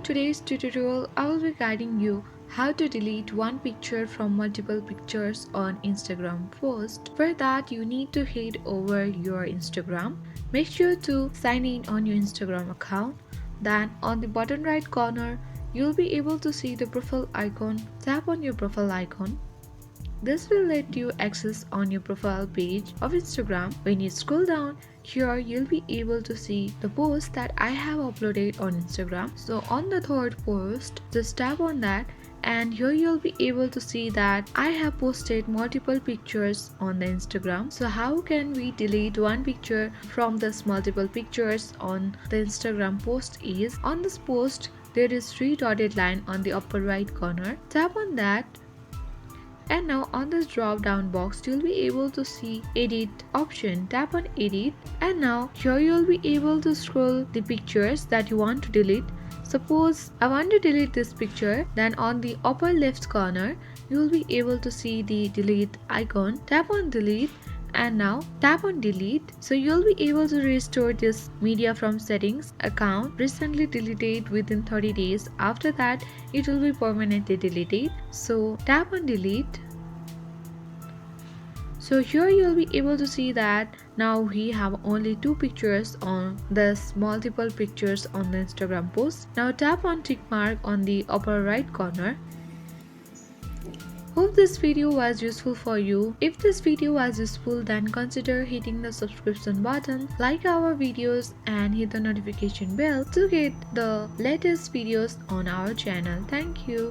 on today's tutorial, I will be guiding you how to delete one picture from multiple pictures on Instagram post. For that, you need to head over your Instagram. Make sure to sign in on your Instagram account. Then on the bottom right corner, you'll be able to see the profile icon. Tap on your profile icon. This will let you access on your profile page of Instagram. When you scroll down, here you'll be able to see the post that I have uploaded on Instagram. So on the third post, just tap on that and here you'll be able to see that I have posted multiple pictures on the Instagram. So how can we delete one picture from this multiple pictures on the Instagram post is on this post there is three dotted line on the upper right corner. Tap on that. And now on this drop down box you'll be able to see edit option. Tap on edit and now here you'll be able to scroll the pictures that you want to delete. Suppose I want to delete this picture, then on the upper left corner you'll be able to see the delete icon. Tap on delete and now tap on delete. So you'll be able to restore this media from settings account recently deleted within 30 days. After that it will be permanently deleted. So tap on delete. So here you'll be able to see that now we have only two pictures on this multiple pictures on the Instagram post. Now tap on tick mark on the upper right corner. Hope this video was useful for you. If this video was useful, then consider hitting the subscription button, like our videos and hit the notification bell to get the latest videos on our channel. Thank you.